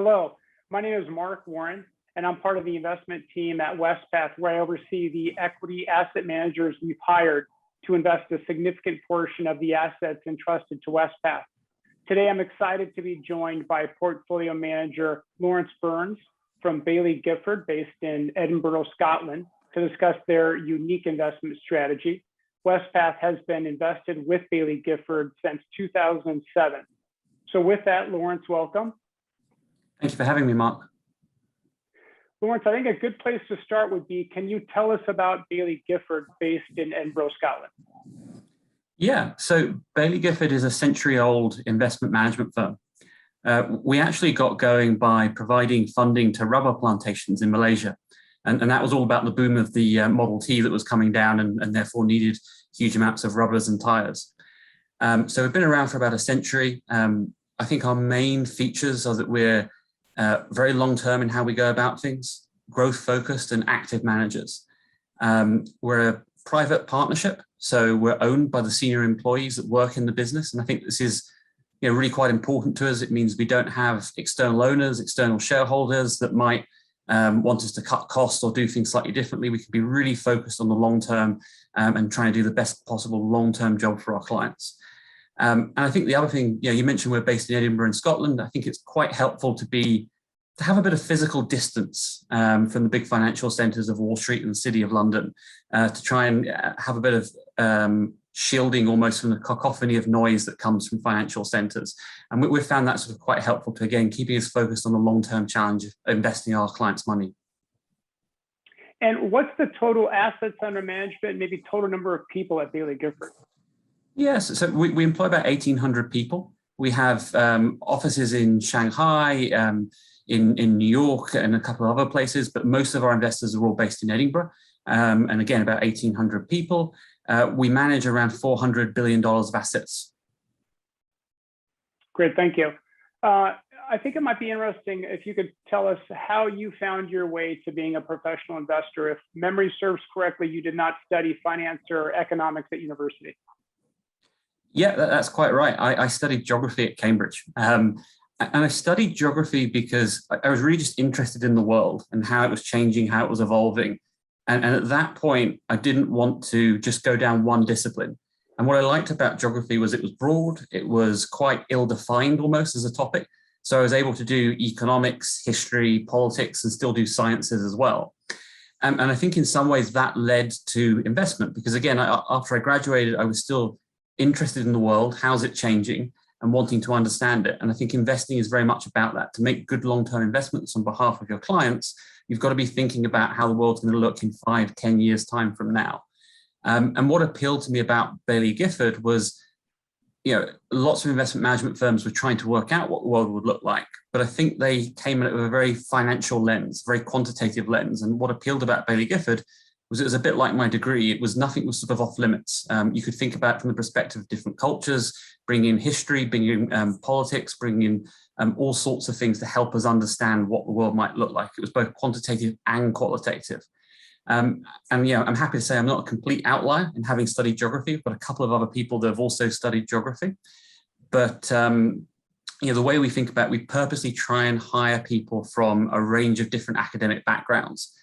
Hello, my name is Mark Warren, and I'm part of the investment team at Wespath, where I oversee the equity asset managers we've hired to invest a significant portion of the assets entrusted to Wespath. Today, I'm excited to be joined by portfolio manager Lawrence Burns from Baillie Gifford, based in Edinburgh, Scotland, to discuss their unique investment strategy. Wespath has been invested with Baillie Gifford since 2007. So with that, Lawrence, welcome. Thank you for having me, Mark. Lawrence, I think a good place to start would be, can you tell us about Baillie Gifford, based in Edinburgh, Scotland? Yeah, so Baillie Gifford is a century-old investment management firm. We actually got going by providing funding to rubber plantations in Malaysia. And that was all about the boom of the Model T that was coming down and therefore needed huge amounts of rubbers and tires. So we've been around for about a century. I think our main features are that we're very long-term in how we go about things, growth-focused and active managers. We're a private partnership, so we're owned by the senior employees that work in the business. And I think this is really quite important to us. It means we don't have external owners, external shareholders that might want us to cut costs or do things slightly differently. We can be really focused on the long term and trying to do the best possible long-term job for our clients. And I think the other thing, you mentioned we're based in Edinburgh in Scotland. I think it's quite helpful to have a bit of physical distance from the big financial centres of Wall Street and the City of London to try and have a bit of shielding almost from the cacophony of noise that comes from financial centres. And we've found that sort of quite helpful to, again, keeping us focused on the long-term challenge of investing our clients' money. And what's the total assets under management, maybe total number of people at Baillie Gifford? Yes, so we employ about 1,800 people. We have offices in Shanghai, in New York, and a couple of other places, but most of our investors are all based in Edinburgh. And again, about 1,800 people. We manage around $400 billion of assets. Great, thank you. I think it might be interesting if you could tell us how you found your way to being a professional investor. If memory serves correctly, you did not study finance or economics at university. Yeah, that's quite right. I studied geography at Cambridge. And I studied geography because I was really just interested in the world and how it was changing, how it was evolving. And at that point, I didn't want to just go down one discipline. And what I liked about geography was it was broad, it was quite ill-defined almost as a topic. So I was able to do economics, history, politics, and still do sciences as well. And I think in some ways that led to investment because again, after I graduated, I was still interested in the world, how's it changing, and wanting to understand it. And I think investing is very much about that. To make good long-term investments on behalf of your clients, you've got to be thinking about how the world's going to look in 5-10 years' time from now. And what appealed to me about Baillie Gifford was, lots of investment management firms were trying to work out what the world would look like, but I think they came at it with a very financial lens, very quantitative lens. And what appealed about Baillie Gifford was it was a bit like my degree. Nothing was sort of off limits. You could think about it from the perspective of different cultures, bring in history, bring in politics, bring in all sorts of things to help us understand what the world might look like. It was both quantitative and qualitative. And I'm happy to say I'm not a complete outlier in having studied geography. I've got a couple of other people that have also studied geography. But the way we think about it, we purposely try and hire people from a range of different academic backgrounds.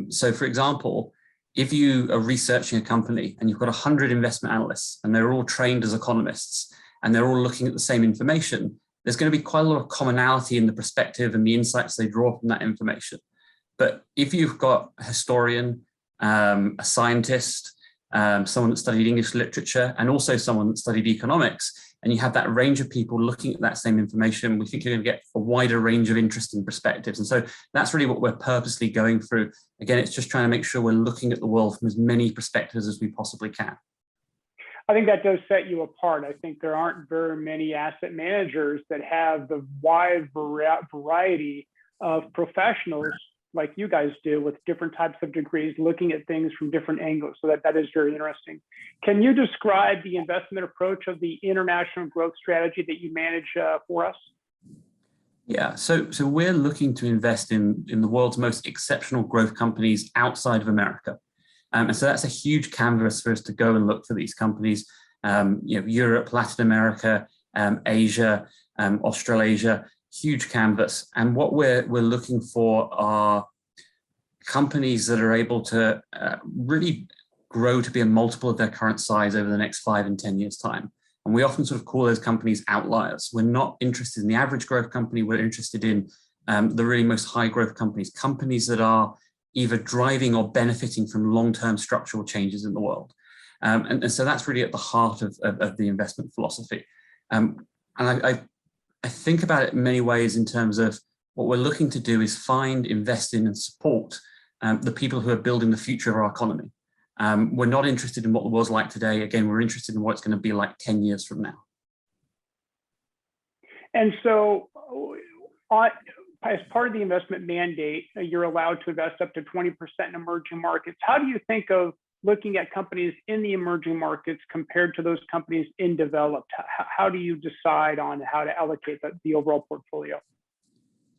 So for example, if you are researching a company and you've got 100 investment analysts and they're all trained as economists and they're all looking at the same information, there's going to be quite a lot of commonality in the perspective and the insights they draw from that information. But if you've got a historian, a scientist, someone that studied English literature, and also someone that studied economics, and you have that range of people looking at that same information, we think you're going to get a wider range of interesting perspectives. And so that's really what we're purposely going through. Again, it's just trying to make sure we're looking at the world from as many perspectives as we possibly can. I think that does set you apart. I think there aren't very many asset managers that have the wide variety of professionals like you guys do with different types of degrees, looking at things from different angles. So that is very interesting. Can you describe the investment approach of the international growth strategy that you manage for us? Yeah, so we're looking to invest in the world's most exceptional growth companies outside of America. And so that's a huge canvas for us to go and look for these companies, Europe, Latin America, Asia, Australasia. huge canvas. And what we're looking for are companies that are able to really grow to be a multiple of their current size over the next 5 and 10 years' time. And we often sort of call those companies outliers. We're not interested in the average growth company. We're interested in the really most high growth companies that are either driving or benefiting from long-term structural changes in the world. And so that's really at the heart of the investment philosophy. And I think about it in many ways in terms of what we're looking to do is find, invest in, and support the people who are building the future of our economy. We're not interested in what the world's like today. Again, we're interested in what it's going to be like 10 years from now. And so as part of the investment mandate, you're allowed to invest up to 20% in emerging markets. How do you think of looking at companies in the emerging markets compared to those companies in developed? How do you decide on how to allocate the overall portfolio?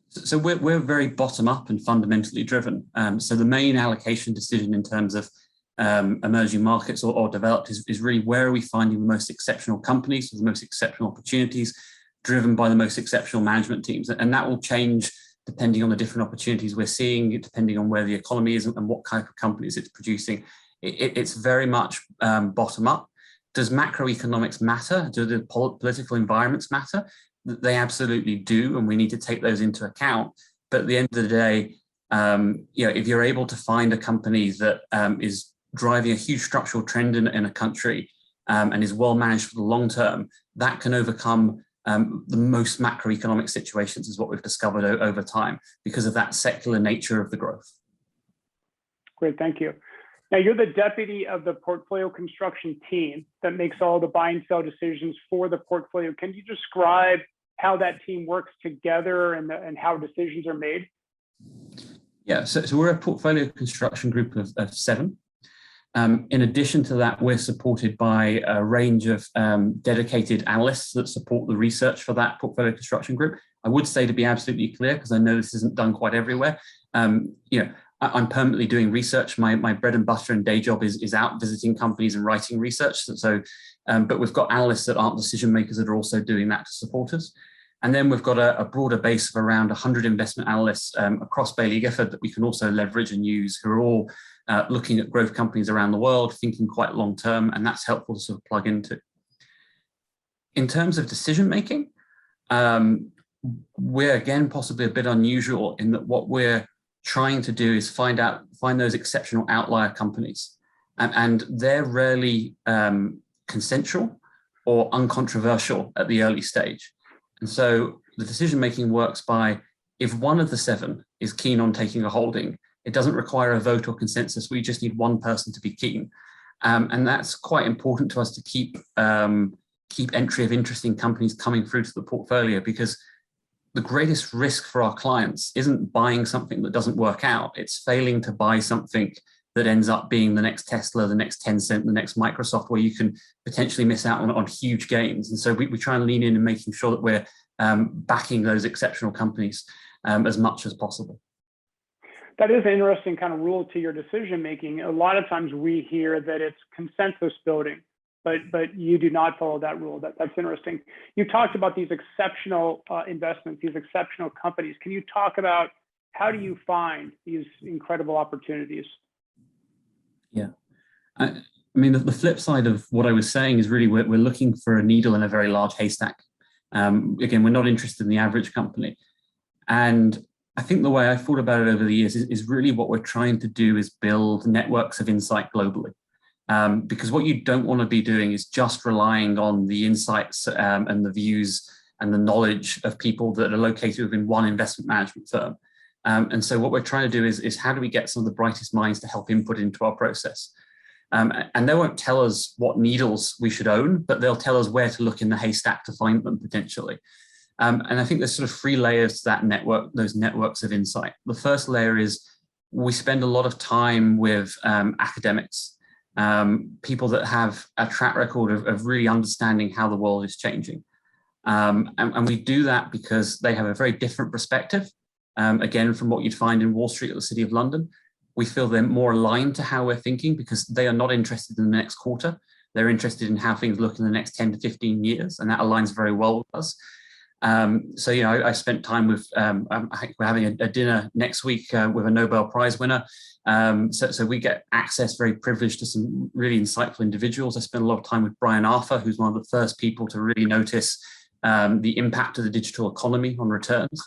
So we're very bottom up and fundamentally driven. So the main allocation decision in terms of emerging markets or developed is really where are we finding the most exceptional companies with the most exceptional opportunities driven by the most exceptional management teams. And that will change depending on the different opportunities we're seeing, depending on where the economy is and what type of companies it's producing. It's very much bottom up. Does macroeconomics matter? Do the political environments matter? They absolutely do, and we need to take those into account. But at the end of the day, if you're able to find a company that is driving a huge structural trend in a country and is well managed for the long term, that can overcome the most macroeconomic situations, is what we've discovered over time because of that secular nature of the growth. Great, thank you. Now, you're the deputy of the portfolio construction team that makes all the buy and sell decisions for the portfolio. Can you describe how that team works together and how decisions are made? Yeah, so we're a portfolio construction group of 7. In addition to that, we're supported by a range of dedicated analysts that support the research for that portfolio construction group. I would say, to be absolutely clear, because I know this isn't done quite everywhere, I'm permanently doing research. My bread and butter and day job is out visiting companies and writing research. But we've got analysts that aren't decision makers that are also doing that to support us. And then we've got a broader base of around 100 investment analysts across Baillie Gifford that we can also leverage and use, who are all looking at growth companies around the world, thinking quite long term, and that's helpful to sort of plug into. In terms of decision making, we're again possibly a bit unusual in that what we're trying to do is find those exceptional outlier companies, and they're rarely consensual or uncontroversial at the early stage. And so the decision making works by, if one of the 7 is keen on taking a holding, it doesn't require a vote or consensus. We just need one person to be keen, and that's quite important to us to keep entry of interesting companies coming through to the portfolio, because the greatest risk for our clients isn't buying something that doesn't work out. It's failing to buy something that ends up being the next Tesla, the next Tencent, the next Microsoft, where you can potentially miss out on huge gains. And so we try and lean in and making sure that we're backing those exceptional companies as much as possible. That is an interesting kind of rule to your decision making. A lot of times we hear that it's consensus building, but you do not follow that rule. That's interesting. You talked about these exceptional investments, these exceptional companies. Can you talk about how do you find these incredible opportunities? Yeah, I mean, the flip side of what I was saying is really we're looking for a needle in a very large haystack. Again, we're not interested in the average company. And I think the way I thought about it over the years is really what we're trying to do is build networks of insight globally. Because what you don't want to be doing is just relying on the insights and the views and the knowledge of people that are located within one investment management firm. And so what we're trying to do is how do we get some of the brightest minds to help input into our process? And they won't tell us what needles we should own, but they'll tell us where to look in the haystack to find them potentially. And I think there's sort of 3 layers to that network, those networks of insight. The first layer is we spend a lot of time with academics, people that have a track record of really understanding how the world is changing. And we do that because they have a very different perspective, again, from what you'd find in Wall Street or the City of London. We feel they're more aligned to how we're thinking because they are not interested in the next quarter. They're interested in how things look in the next 10 to 15 years, and that aligns very well with us. So, I spent time with, we're having a dinner next week with a Nobel Prize winner. So we get access, very privileged, to some really insightful individuals. I spent a lot of time with Brian Arthur, who's one of the first people to really notice the impact of the digital economy on returns.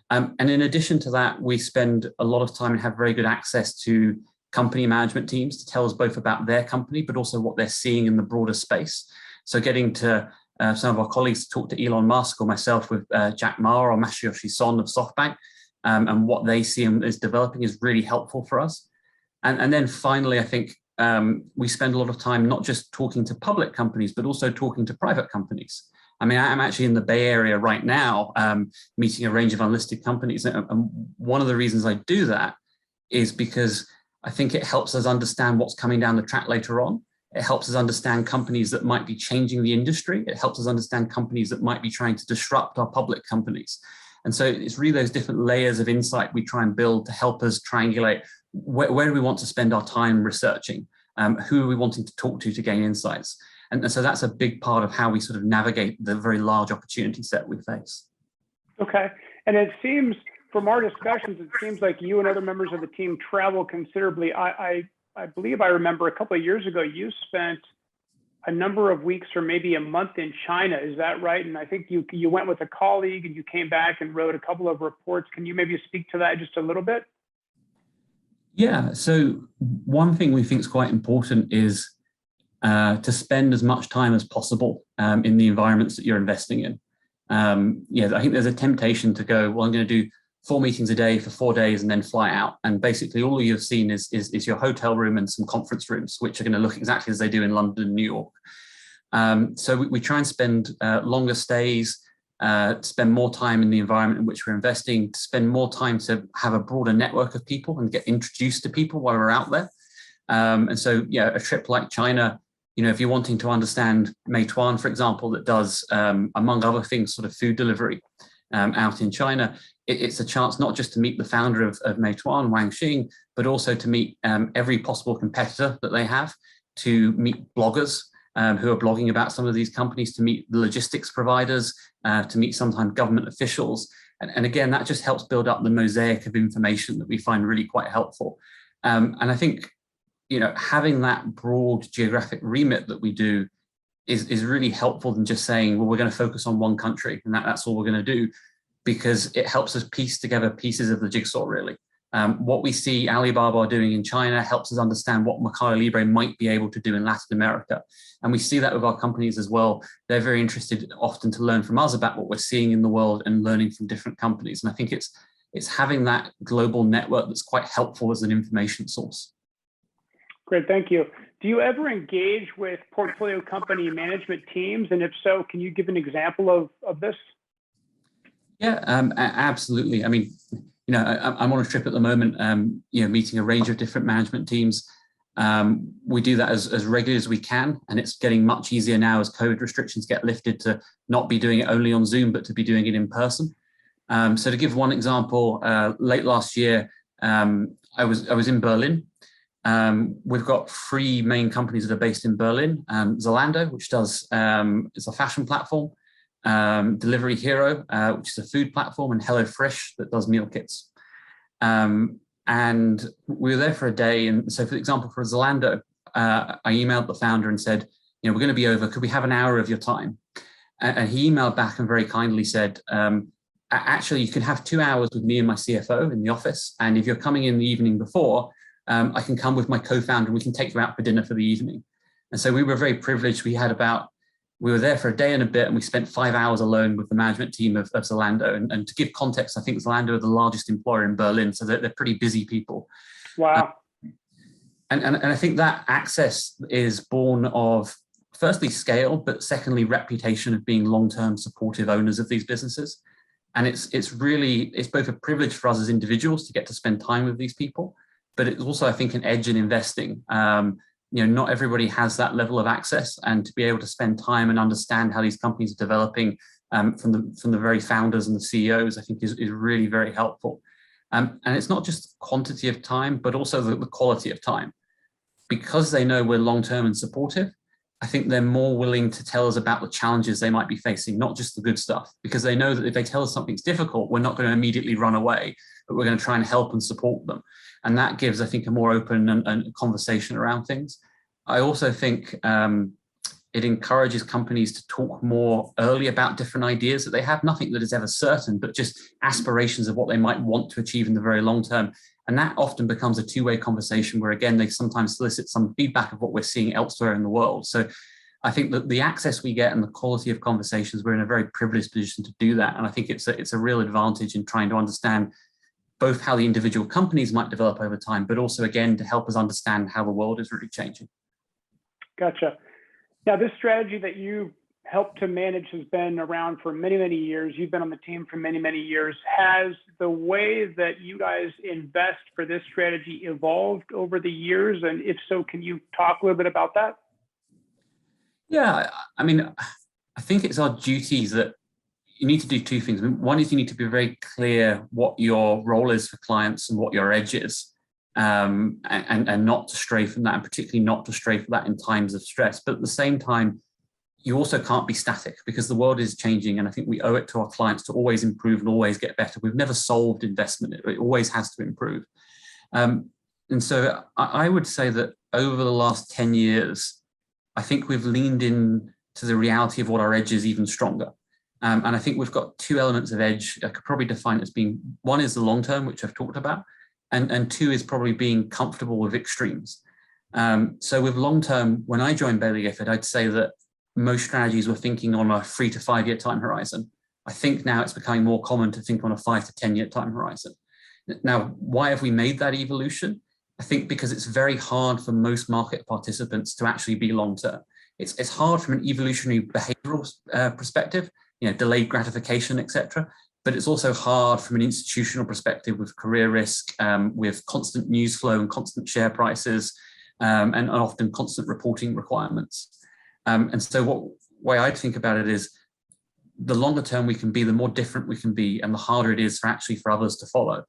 And in addition to that, we spend a lot of time and have very good access to company management teams to tell us both about their company, but also what they're seeing in the broader space. So getting to some of our colleagues to talk to Elon Musk, or myself with Jack Ma or Masayoshi Son of SoftBank, and what they see is developing is really helpful for us. And then finally, I think we spend a lot of time not just talking to public companies, but also talking to private companies. I mean, I'm actually in the Bay Area right now, meeting a range of unlisted companies. And one of the reasons I do that is because I think it helps us understand what's coming down the track later on. It helps us understand companies that might be changing the industry. It helps us understand companies that might be trying to disrupt our public companies. And so it's really those different layers of insight we try and build to help us triangulate where do we want to spend our time researching, who are we wanting to talk to gain insights. And so that's a big part of how we sort of navigate the very large opportunity set we face. Okay. And it seems, from our discussions, it seems like you and other members of the team travel considerably. I believe I remember a couple of years ago, you spent a number of weeks or maybe a month in China. Is that right? And I think you went with a colleague and you came back and wrote a couple of reports. Can you maybe speak to that just a little bit? Yeah. So one thing we think is quite important is to spend as much time as possible in the environments that you're investing in. I think there's a temptation to go, well, I'm going to do 4 meetings a day for 4 days and then fly out. And basically all you've seen is your hotel room and some conference rooms, which are going to look exactly as they do in London and New York. So we try and spend longer stays, spend more time in the environment in which we're investing, to spend more time to have a broader network of people and get introduced to people while we're out there. And so, a trip like China, if you're wanting to understand Meituan, for example, that does, among other things, sort of food delivery out in China, it's a chance not just to meet the founder of Meituan, Wang Xing, but also to meet every possible competitor that they have, to meet bloggers who are blogging about some of these companies, to meet the logistics providers, to meet sometimes government officials. And again, that just helps build up the mosaic of information that we find really quite helpful. And I think, having that broad geographic remit that we do is really helpful than just saying, well, we're going to focus on one country and that's all we're going to do, because it helps us piece together pieces of the jigsaw, really. What we see Alibaba doing in China helps us understand what Mercado Libre might be able to do in Latin America. And we see that with our companies as well. They're very interested often to learn from us about what we're seeing in the world and learning from different companies. And I think it's having that global network that's quite helpful as an information source. Great, thank you. Do you ever engage with portfolio company management teams? And if so, can you give an example of this? Yeah, absolutely. I mean, I'm on a trip at the moment, meeting a range of different management teams. We do that as regularly as we can, and it's getting much easier now as COVID restrictions get lifted to not be doing it only on Zoom, but to be doing it in person. So to give one example, late last year, I was in Berlin. We've got 3 main companies that are based in Berlin. Zalando, which does is a fashion platform. Delivery Hero, which is a food platform, and HelloFresh that does meal kits. And we were there for a day. And so, for example, for Zalando, I emailed the founder and said, we're going to be over. Could we have an hour of your time? And he emailed back and very kindly said, actually, you can have 2 hours with me and my CFO in the office. And if you're coming in the evening before, I can come with my co-founder and we can take you out for dinner for the evening. And so we were very privileged. We were there for a day and a bit, and we spent 5 hours alone with the management team of Zalando. And to give context, I think Zalando are the largest employer in Berlin, so they're pretty busy people. Wow. And I think that access is born of, firstly, scale, but secondly, reputation of being long-term supportive owners of these businesses. And it's both a privilege for us as individuals to get to spend time with these people, but it's also, I think, an edge in investing. Not everybody has that level of access, and to be able to spend time and understand how these companies are developing from the very founders and the CEOs, I think is really very helpful. And it's not just quantity of time, but also the quality of time. Because they know we're long-term and supportive, I think they're more willing to tell us about the challenges they might be facing, not just the good stuff, because they know that if they tell us something's difficult, we're not going to immediately run away, but we're going to try and help and support them. And that gives, I think, a more open and conversation around things. I also think it encourages companies to talk more early about different ideas that they have, nothing that is ever certain, but just aspirations of what they might want to achieve in the very long term. And that often becomes a two-way conversation where, again, they sometimes solicit some feedback of what we're seeing elsewhere in the world. So I think that the access we get and the quality of conversations, we're in a very privileged position to do that. And I think it's a real advantage in trying to understand both how the individual companies might develop over time, but also, again, to help us understand how the world is really changing. Gotcha. Now, this strategy that you helped to manage has been around for many, many years. You've been on the team for many, many years. Has the way that you guys invest for this strategy evolved over the years? And if so, can you talk a little bit about that? Yeah, I mean, I think it's our duties that you need to do two things. One is you need to be very clear what your role is for clients and what your edge is, and not to stray from that, and particularly not to stray from that in times of stress. But at the same time, you also can't be static because the world is changing. And I think we owe it to our clients to always improve and always get better. We've never solved investment. It always has to improve. And so I would say that over the last 10 years, I think we've leaned in to the reality of what our edge is even stronger. And I think we've got two elements of edge. I could probably define it as being, one is the long term, which I've talked about, and two is probably being comfortable with extremes. So with long term, when I joined Baillie Gifford, I'd say that most strategies were thinking on a 3 to 5 year time horizon. I think now it's becoming more common to think on a 5 to 10 year time horizon. Now, why have we made that evolution? I think because it's very hard for most market participants to actually be long term. It's hard from an evolutionary behavioral perspective, delayed gratification, etc. But it's also hard from an institutional perspective with career risk, with constant news flow and constant share prices, and often constant reporting requirements. And so what way I think about it is the longer term we can be, the more different we can be, and the harder it is for others to follow.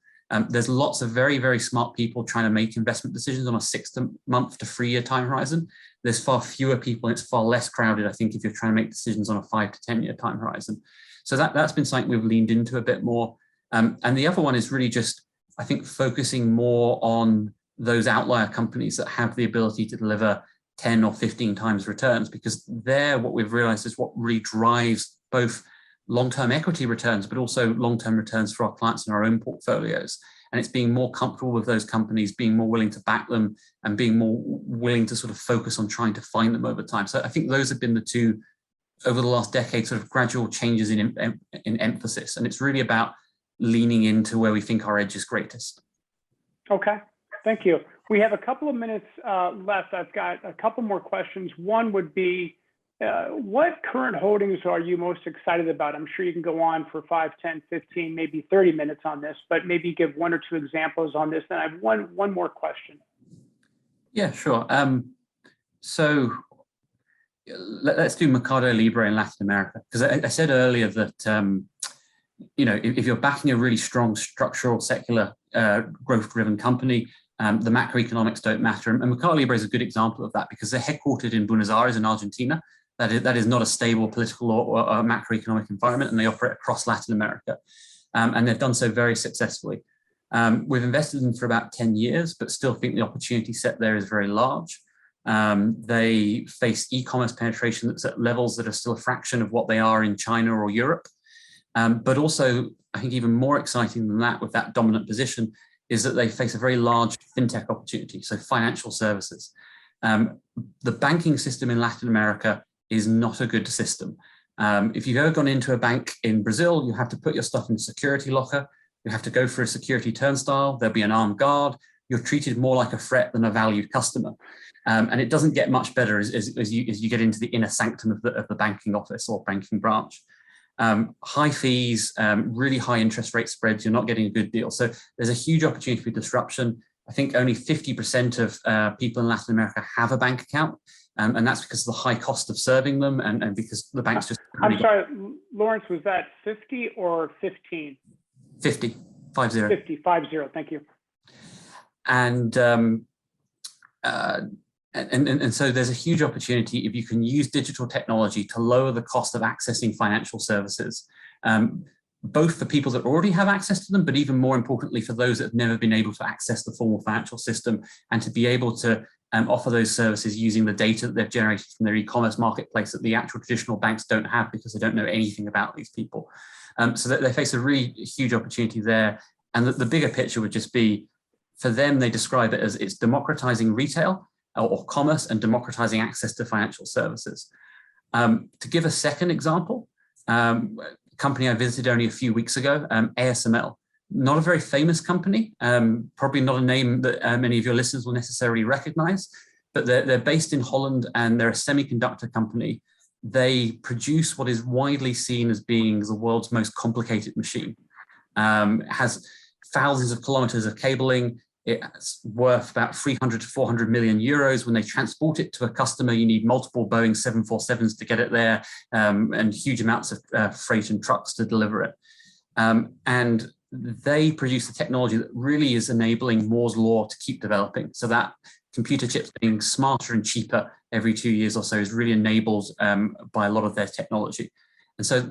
There's lots of very, very smart people trying to make investment decisions on a 6 month to 3 year time horizon. There's far fewer people, and it's far less crowded, I think, if you're trying to make decisions on a 5 to 10 year time horizon. So that's been something we've leaned into a bit more. And the other one is really just, I think, focusing more on those outlier companies that have the ability to deliver 10 or 15 times returns, because what we've realized is what really drives both long-term equity returns, but also long-term returns for our clients in our own portfolios. And it's being more comfortable with those companies, being more willing to back them, and being more willing to sort of focus on trying to find them over time. So I think those have been the two, over the last decade, sort of gradual changes in emphasis. And it's really about leaning into where we think our edge is greatest. Okay, thank you. We have a couple of minutes left. I've got a couple more questions. One would be, what current holdings are you most excited about? I'm sure you can go on for 5, 10, 15, maybe 30 minutes on this, but maybe give 1 or 2 examples on this. Then I have one more question. Yeah, sure. So let's do Mercado Libre in Latin America, because I said earlier that if you're backing a really strong structural, secular, growth-driven company, the macroeconomics don't matter. And Mercado Libre is a good example of that because they're headquartered in Buenos Aires in Argentina. That is not a stable political or macroeconomic environment, and they operate across Latin America. And they've done so very successfully. We've invested in them for about 10 years, but still think the opportunity set there is very large. They face e-commerce penetration that's at levels that are still a fraction of what they are in China or Europe. But also, I think even more exciting than that, with that dominant position, is that they face a very large fintech opportunity, so financial services. The banking system in Latin America is not a good system. If you've ever gone into a bank in Brazil, you have to put your stuff in a security locker. You have to go through a security turnstile. There'll be an armed guard. You're treated more like a threat than a valued customer. And it doesn't get much better as you get into the inner sanctum of the banking office or banking branch. High fees, really high interest rate spreads, you're not getting a good deal. So there's a huge opportunity for disruption. I think only 50% of people in Latin America have a bank account. And that's because of the high cost of serving them and because the banks just... I'm sorry, Lawrence, was that 50 or 15? 50, 50. 50, 50, thank you. And And so there's a huge opportunity if you can use digital technology to lower the cost of accessing financial services, both for people that already have access to them, but even more importantly for those that have never been able to access the formal financial system, and to be able to offer those services using the data that they've generated from their e-commerce marketplace that the actual traditional banks don't have because they don't know anything about these people. So that they face a really huge opportunity there. And the bigger picture would just be, for them, they describe it as it's democratizing retail or commerce and democratizing access to financial services. To give a second example, a company I visited only a few weeks ago, ASML, not a very famous company, probably not a name that many of your listeners will necessarily recognize, but they're based in Holland and they're a semiconductor company. They produce what is widely seen as being the world's most complicated machine. It has thousands of kilometers of cabling. It's worth about 300 to 400 million euros. When they transport it to a customer, you need multiple Boeing 747s to get it there, and huge amounts of freight and trucks to deliver it. And they produce the technology that really is enabling Moore's law to keep developing. So that computer chips being smarter and cheaper every 2 years or so is really enabled by a lot of their technology. And so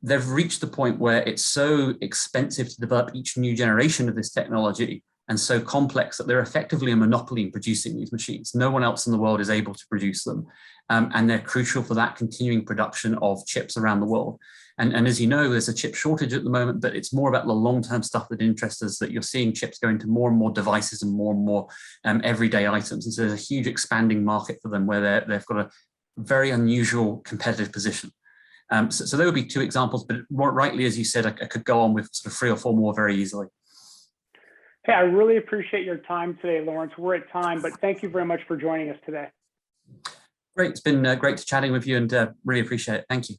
they've reached the point where it's so expensive to develop each new generation of this technology and so complex that they're effectively a monopoly in producing these machines. No one else in the world is able to produce them. And they're crucial for that continuing production of chips around the world. And as you know, there's a chip shortage at the moment, but it's more about the long-term stuff that interests us, that you're seeing chips go into more and more devices and more everyday items. And so there's a huge expanding market for them where they've got a very unusual competitive position. So there would be two examples, but more rightly, as you said, I could go on with sort of 3 or 4 more very easily. Hey, I really appreciate your time today, Lawrence. We're at time, but thank you very much for joining us today. Great. It's been great to chatting with you, and really appreciate it. Thank you.